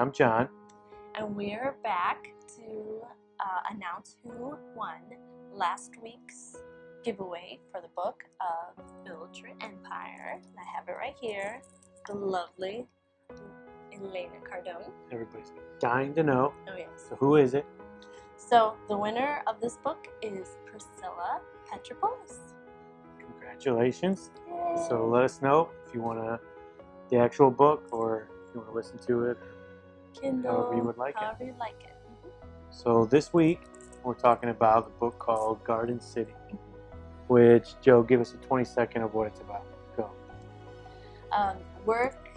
I'm John. And we're back to announce who won last week's giveaway for the book of Build Your Empire. And I have it right here. The lovely Elena Cardone. Everybody's dying to know. Oh, yes. So who is it? So the winner of this book is Priscilla Petropoulos. Congratulations. Yay. So let us know if you want the actual book or if you want to listen to it. Kindle, however you would like it. however you like it. So this week we're talking about the book called Garden City, which, Joe, give us a 20-second of what it's about. Go. Work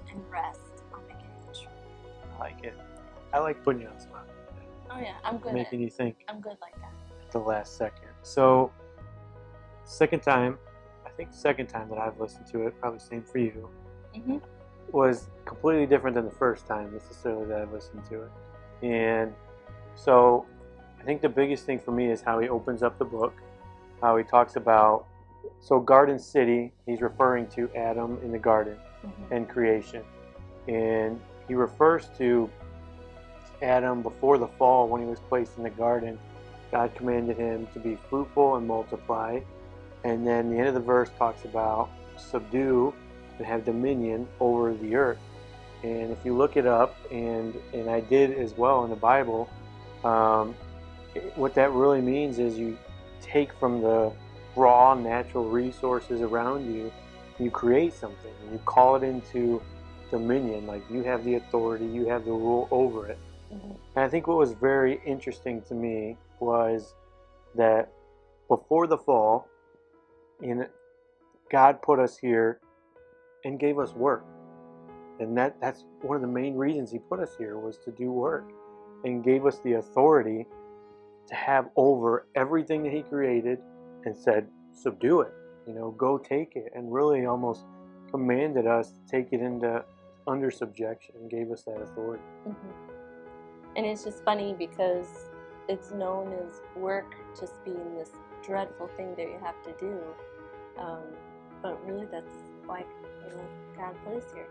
and rest. I'll make it short. I like it. I like putting you on the spot. Oh yeah, I'm good. Making you think I'm good like that. at the last second. So, second time that I've listened to it, probably same for you, was completely different than the first time necessarily that I've listened to it. And so I think the biggest thing for me is how he opens up the book, how he talks about, so Garden City, he's referring to Adam in the garden and creation. And he refers to Adam before the fall when he was placed in the garden. God commanded him to be fruitful and multiply. And then the end of the verse talks about subdue and have dominion over the earth. And if you look it up, and I did as well in the Bible, what that really means is you take from the raw natural resources around you, you create something, and you call it into dominion, like you have the authority, you have the rule over it. And I think what was very interesting to me was that before the fall, God put us here and gave us work. And that's one of the main reasons he put us here, was to do work, and gave us the authority to have over everything that he created, and said, subdue it, go take it, and really almost commanded us to take it under subjection, and gave us that authority. And it's just funny because it's known as work just being this dreadful thing that you have to do, but really that's why God put us here.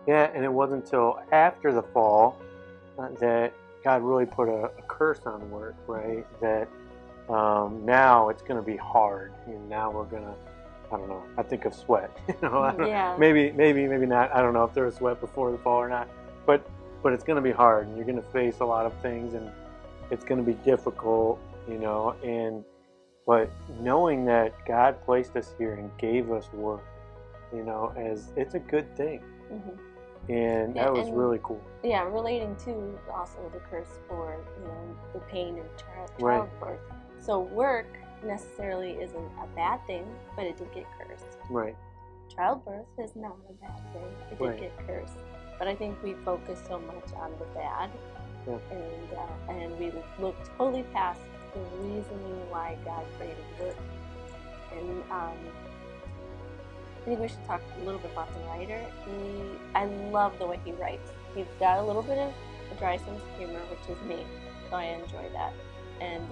Yeah, and it wasn't until after the fall that God really put a curse on work, right? That now it's going to be hard, and now we're going to, I don't know, I think of sweat. Yeah. Maybe not. I don't know if there was sweat before the fall or not, but it's going to be hard, and you're going to face a lot of things, and it's going to be difficult, but knowing that God placed us here and gave us work, as it's a good thing. And that was really cool. Yeah, relating to also the curse for, the pain and childbirth. Right. So work necessarily isn't a bad thing, but it did get cursed. Right. Childbirth is not a bad thing. It did Right. get cursed. But I think we focus so much on the bad, and we look totally past the reasoning why God created work. And I think we should talk a little bit about the writer. I love the way he writes. He's got a little bit of a dry sense of humor, which is me, so I enjoy that. And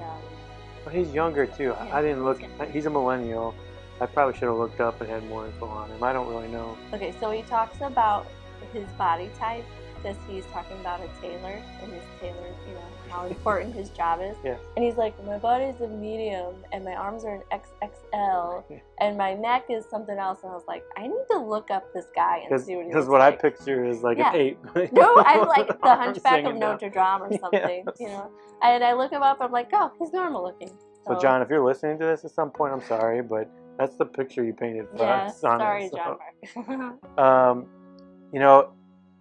but he's younger too. Yeah, I didn't look. He's a millennial. I probably should have looked up and had more info on him. I don't really know. Okay, so he talks about his body type, because he's talking about a tailor, and his tailor, how important his job is. Yeah. And he's like, my body's a medium, and my arms are an XXL, and my neck is something else. And I was like, I need to look up this guy and see what he looks Because what like. I picture is like Yeah. an ape. No, I'm like the Hunchback of Singing Notre Dame or something, Yes. And I look him up, I'm like, oh, he's normal looking. So John, if you're listening to this at some point, I'm sorry, but that's the picture you painted for us. Sorry, John Mark.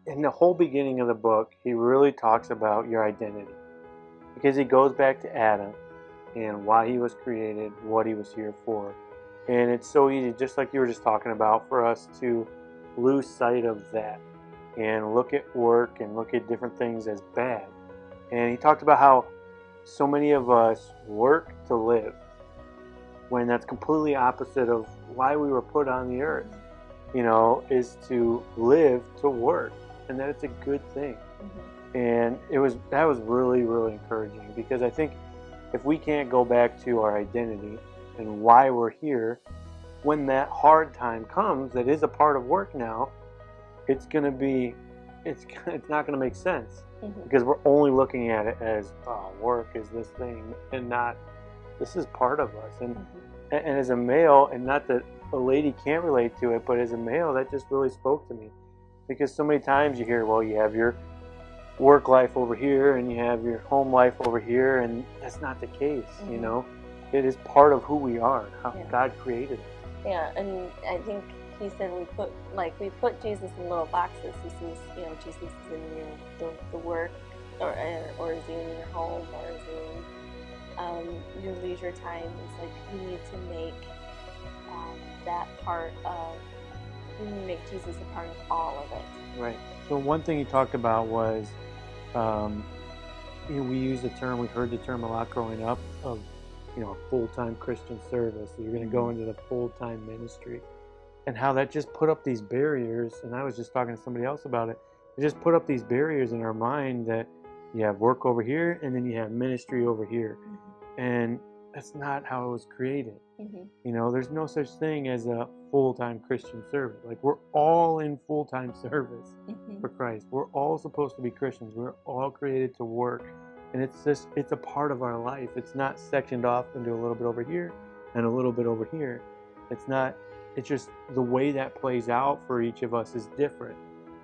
In the whole beginning of the book, he really talks about your identity, because he goes back to Adam and why he was created, what he was here for. And it's so easy, just like you were just talking about, for us to lose sight of that and look at work and look at different things as bad. And he talked about how so many of us work to live, when that's completely opposite of why we were put on the earth, is to live to work, and that it's a good thing. And that was really, really encouraging, because I think if we can't go back to our identity and why we're here, when that hard time comes, that is a part of work now, it's going to be it's not going to make sense because we're only looking at it as work is this thing and not this is part of us. And as a male, and not that a lady can't relate to it, but as a male, that just really spoke to me because so many times you hear, well, you have your work life over here and you have your home life over here, and that's not the case. You know, it is part of who we are, how God created us. Yeah, and I think he said we put Jesus in little boxes. He says, you know, Jesus is in the work, or is he in your home, or is he in your leisure time? It's like you need to make that part of, you need to make Jesus a part of all of it. Right. So one thing he talked about was, we use the term, we heard the term a lot growing up of, a full-time Christian service. So you're going to go into the full-time ministry, and how that just put up these barriers. And I was just talking to somebody else about it. It just put up these barriers in our mind that you have work over here and then you have ministry over here. And that's not how it was created. There's no such thing as a full-time Christian servant. Like, we're all in full-time service for Christ. We're all supposed to be Christians. We're all created to work. And it's a part of our life. It's not sectioned off into a little bit over here and a little bit over here. It's just the way that plays out for each of us is different.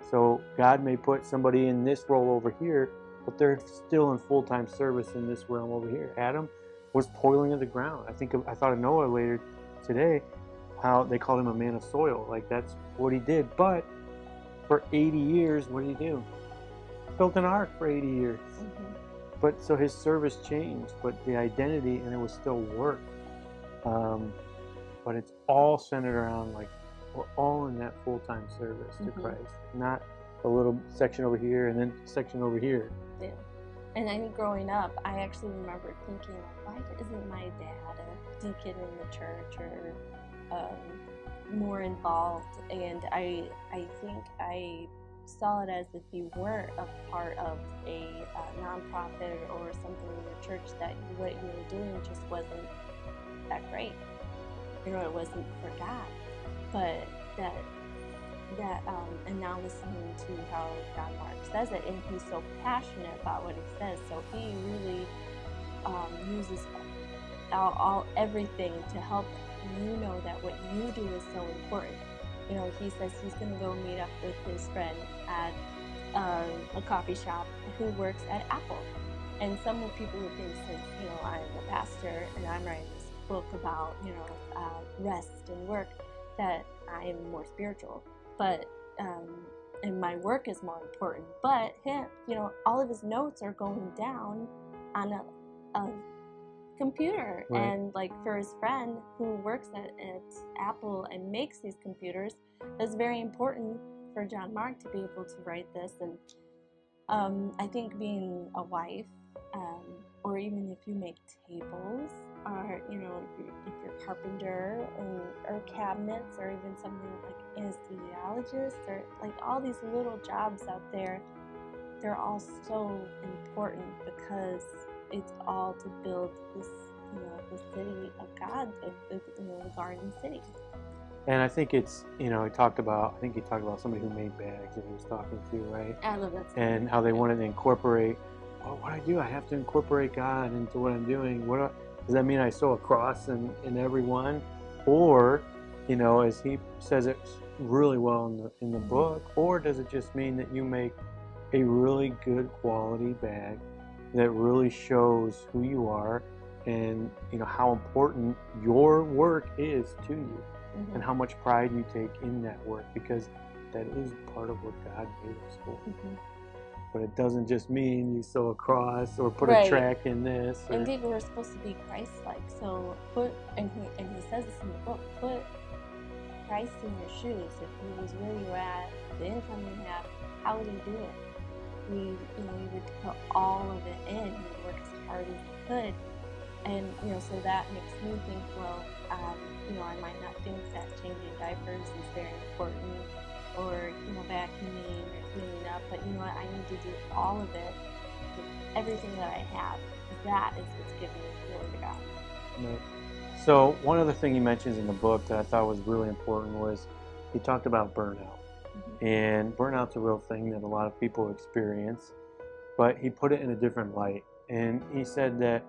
So God may put somebody in this role over here, but they're still in full-time service in this realm over here. Adam was toiling at the ground. I thought of Noah later today, how they called him a man of soil. Like, that's what he did. But for 80 years, what did he do? Built an ark for 80 years. But so his service changed, but the identity, and it was still work. But it's all centered around, like, we're all in that full-time service to Christ, not a little section over here and then section over here. Yeah. And I think growing up, I actually remember thinking, why isn't my dad a deacon in the church or more involved? And I think I saw it as if you weren't a part of a nonprofit or something in your church, that what you were doing just wasn't that great. It wasn't for God. But and now listening to how John Mark says it, and he's so passionate about what he says, so he really uses everything to help you know that what you do is so important. He says he's going to go meet up with his friend at a coffee shop who works at Apple. And some people would think, since I'm a pastor and I'm writing this book about rest and work, that I am more spiritual, but and my work is more important. But him, all of his notes are going down on a computer, right. And like, for his friend who works at Apple and makes these computers, it's very important for John Mark to be able to write this. And I think being a wife, or even if you make tables, or if you're a carpenter, or cabinets, or even something like anesthesiologist, or like all these little jobs out there, they're all so important because it's all to build this, the city of God, the Garden City. And I think it's, he talked about somebody who made bags that he was talking to, right? I love that. And how they wanted to incorporate, what do? I have to incorporate God into what I'm doing. Does that mean I sew a cross in every one? Or, as he says it really well in the book, or does it just mean that you make a really good quality bag that really shows who you are and how important your work is to you, and how much pride you take in that work, because that is part of what God made us for. But it doesn't just mean you sew a cross or put a track in this. Indeed, we're supposed to be Christ-like. So and he says this in the book, put Christ in your shoes. If he was where you're at, the income you have, how would he do it? He would put all of it in. He would work as hard as he could. And, so that makes me think, well, I might not think that changing diapers is very important, or, vacuuming or cleaning up, but I need to do all of it with everything that I have. That is what's giving me glory to God. Right. So one other thing he mentions in the book that I thought was really important was he talked about burnout. And burnout's a real thing that a lot of people experience, but he put it in a different light. And he said that,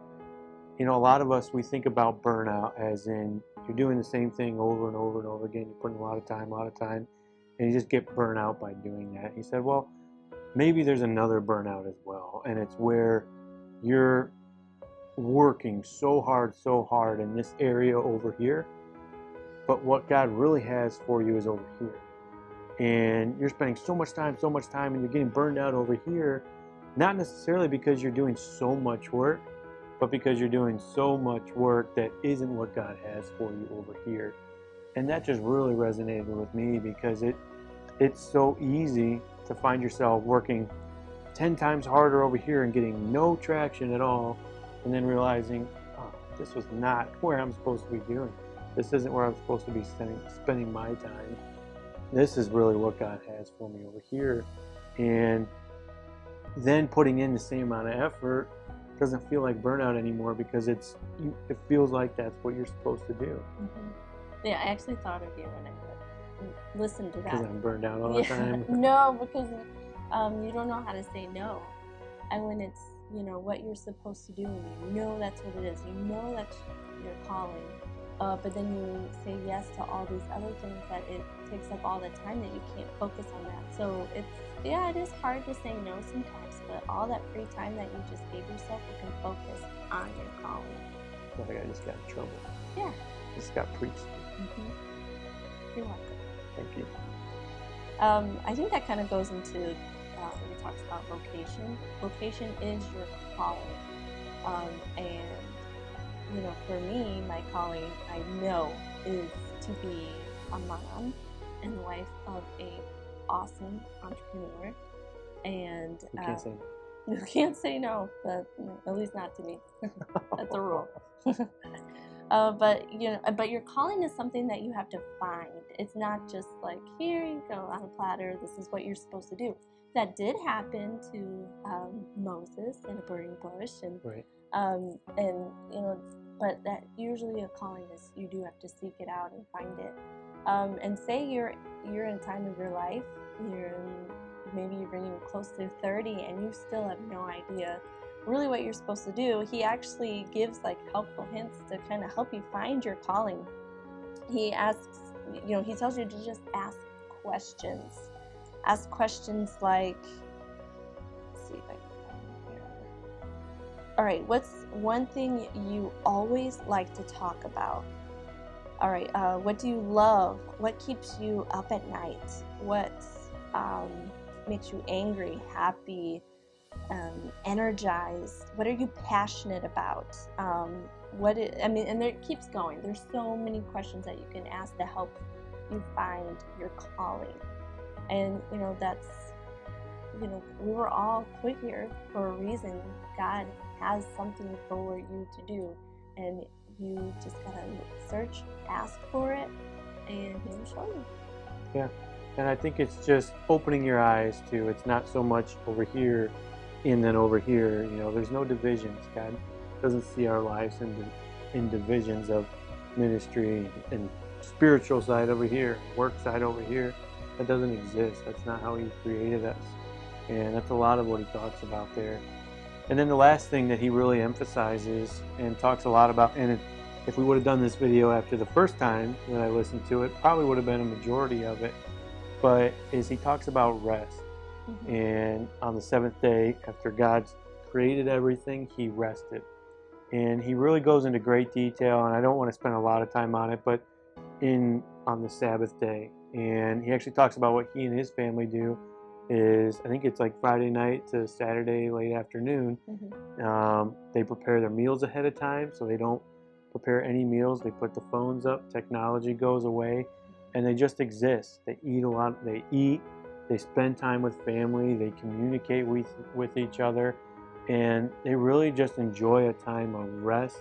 you know, a lot of us, we think about burnout as in you're doing the same thing over and over and over again. You're putting a lot of time, and you just get burnt out by doing that. He said, well, maybe there's another burnout as well, and it's where you're working so hard in this area over here, but what God really has for you is over here. And you're spending so much time, and you're getting burned out over here, not necessarily because you're doing so much work, but because you're doing so much work that isn't what God has for you over here. And that just really resonated with me, because it's so easy to find yourself working 10 times harder over here and getting no traction at all, and then realizing, oh, this was not where I'm supposed to be doing. This isn't where I'm supposed to be spending my time. This is really what God has for me over here. And then putting in the same amount of effort doesn't feel like burnout anymore, because it feels like that's what you're supposed to do. Mm-hmm. Yeah, I actually thought of you when I listened to that. Because I'm burned out all the time? No, because you don't know how to say no. And when it's, you know, what you're supposed to do, and you know that's what it is, you know that's your calling, but then you say yes to all these other things that it takes up all the time that you can't focus on that. So it is hard to say no sometimes, but all that free time that you just gave yourself, you can focus on your calling. I think I just got in trouble. Yeah. Just got preached. Mm-hmm. You're welcome. Thank you. I think that kind of goes into when he talks about vocation. Vocation is your calling. And, you know, for me, my calling, I know, is to be a mom and the wife of a awesome entrepreneur. And you can't say no. You can't say no, but at least not to me. That's a rule. But you know, but your calling is something that you have to find. It's not just like, here you go on a platter, this is what you're supposed to do. That did happen to Moses in a burning bush, and right. And you know, but that usually a calling is you do have to seek it out and find it. And say you're in a time of your life, maybe you're getting close to 30 and you still have no idea really what you're supposed to do. He actually gives like helpful hints to kind of help you find your calling. He asks, you know, he tells you to just ask questions. Ask questions like, let's see if I can find it here. All right, what's one thing you always like to talk about? All right, what do you love? What keeps you up at night? What makes you angry, happy, energized? What are you passionate about? And it keeps going. There's so many questions that you can ask to help you find your calling. And you know, that's, you know, we were all put here for a reason. God has something for you to do, and you just gotta search, ask for it, and He'll show you. Yeah, and I think it's just opening your eyes to, it's not so much over here and then over here. You know, there's no divisions. God doesn't see our lives in divisions of ministry and spiritual side over here, work side over here. That doesn't exist. That's not how He created us. And that's a lot of what He talks about there. And then the last thing that he really emphasizes and talks a lot about, and if we would have done this video after the first time that I listened to it, probably would have been a majority of it, but is he talks about rest. Mm-hmm. And on the seventh day, after God's created everything, He rested. And he really goes into great detail, and I don't want to spend a lot of time on it, but on the Sabbath day. And he actually talks about what he and his family do is, I think it's like Friday night to Saturday late afternoon. Mm-hmm. They prepare their meals ahead of time, so they don't prepare any meals. They put the phones up, technology goes away, and they just exist. They eat a lot, they spend time with family, they communicate with each other, and they really just enjoy a time of rest,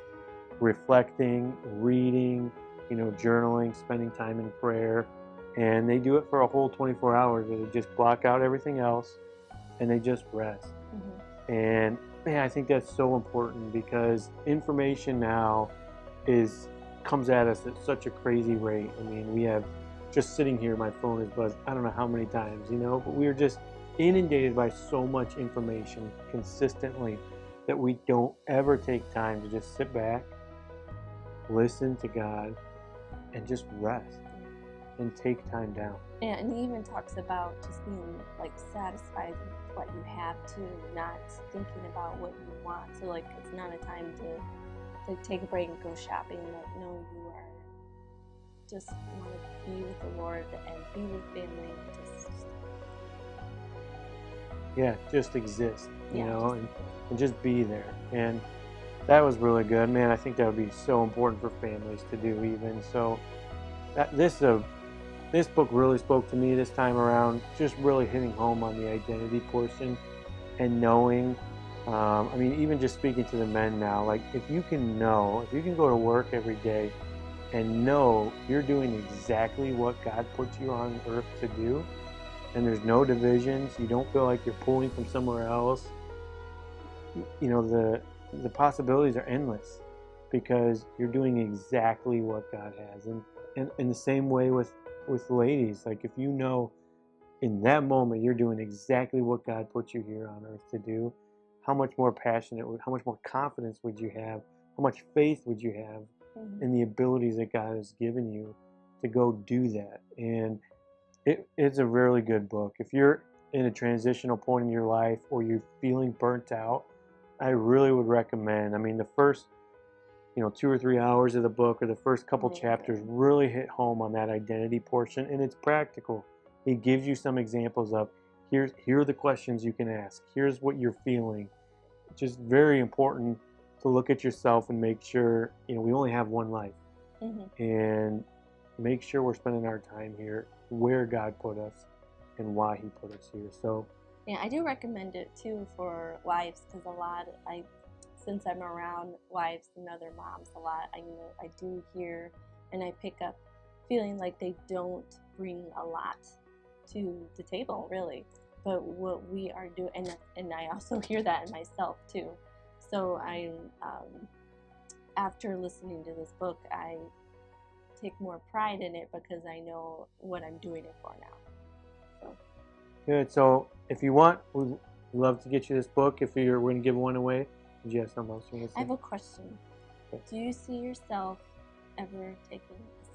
reflecting, reading, you know, journaling, spending time in prayer. And they do it for a whole 24 hours where they just block out everything else and they just rest. Mm-hmm. And man, I think that's so important, because information now comes at us at such a crazy rate. I mean, we have just sitting here, my phone is buzzed. I don't know how many times, but we are just inundated by so much information consistently that we don't ever take time to just sit back, listen to God, and just rest and take time down. Yeah, and he even talks about just being like satisfied with what you have too, not thinking about what you want. So like it's not a time to take a break and go shopping. Like no, you are just want to be with the Lord and be with family. Just exist, and just be there. And that was really good, man. I think that would be so important for families to do even. So this book really spoke to me this time around, just really hitting home on the identity portion and knowing, even just speaking to the men now, like if you can go to work every day and know you're doing exactly what God put you on earth to do, and there's no divisions, you don't feel like you're pulling from somewhere else, the possibilities are endless because you're doing exactly what God has. And in the same way with ladies, like if you know in that moment you're doing exactly what God put you here on earth to do, how much more passionate, how much more confidence would you have, how much faith would you have in the abilities that God has given you to go do that. And it's a really good book. If you're in a transitional point in your life or you're feeling burnt out, I really would recommend. The first 2 or 3 hours of the book or the first couple chapters really hit home on that identity portion, and it's practical. It gives you some examples of here are the questions you can ask. Here's what you're feeling. It's just very important to look at yourself and make sure we only have one life, and make sure we're spending our time here where God put us and why He put us here. So yeah, I do recommend it too for wives because since I'm around wives and other moms a lot, I do hear and I pick up feeling like they don't bring a lot to the table really, but what we are doing, and I also hear that in myself too. So after listening to this book, I take more pride in it because I know what I'm doing it for now. So. Good. So if you want, we'd love to get you this book. We're going to give one away. Did you have something else you want to say? I have a question. Okay. Do you see yourself ever taking a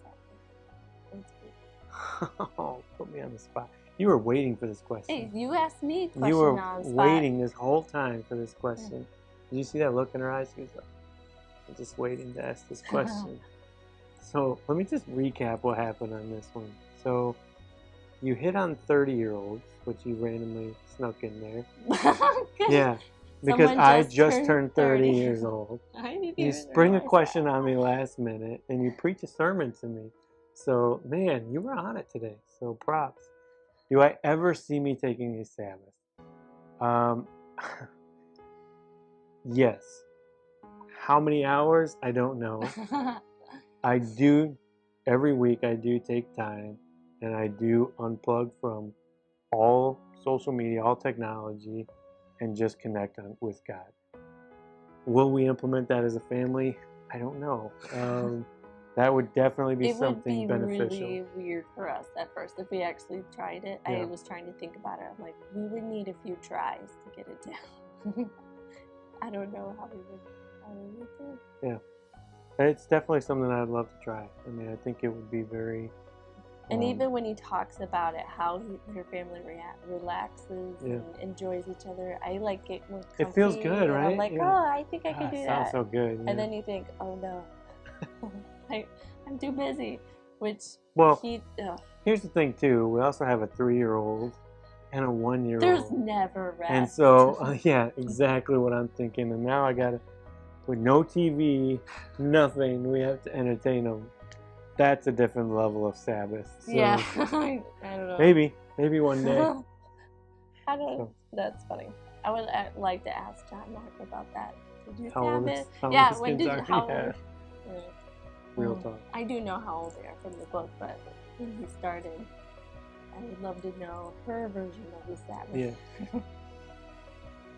Sabbath? Oh, put me on the spot. You were waiting for this question. Hey, you asked me a question. You were waiting this whole time for this question. Yeah. Did you see that look in her eyes? She was like, I'm just waiting to ask this question. So let me just recap what happened on this one. So you hit on 30-year-olds, which you randomly snuck in there. Yeah, because I just turned 30 years old. You spring a question on me last minute, and you preach a sermon to me. So, man, you were on it today. So props. Do I ever see me taking a Sabbath? Yes. How many hours? I don't know. I do, every week I do take time and I do unplug from all social media, all technology, and just connect with God. Will we implement that as a family? I don't know. That would definitely be something beneficial. It would be really weird for us at first if we actually tried it. Yeah. I was trying to think about it. I'm like, we would need a few tries to get it down. I don't know how we would do. Yeah. It's definitely something I'd love to try. I think it would be very... And even when he talks about it, how their family relaxes and enjoys each other, I like it more comfy. It feels good, right? I'm like, I think I can do that. Sounds so good. Yeah. And then you think, oh no, I'm too busy. Here's the thing too. We also have a 3-year-old and a 1-year-old. There's never rest. And so, yeah, exactly what I'm thinking. And now I gotta, with no TV, nothing, we have to entertain them. That's a different level of Sabbath. So yeah, I don't know. Maybe one day. I don't know. That's funny. I would like to ask John Mark about that. Did you Sabbath? Yeah, when did how old? Real talk. I do know how old they are from the book, but when he started, I would love to know her version of the Sabbath. Yeah.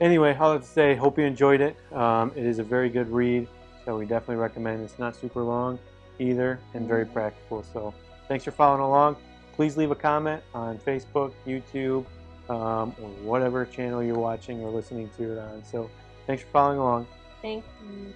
Anyway, I'll have to say, hope you enjoyed it. It is a very good read, so we definitely recommend. It's not super long either, and very practical. So thanks for following along. please leave a comment on Facebook, YouTube, or whatever channel you're watching or listening to it on. So thanks for following along. Thank you.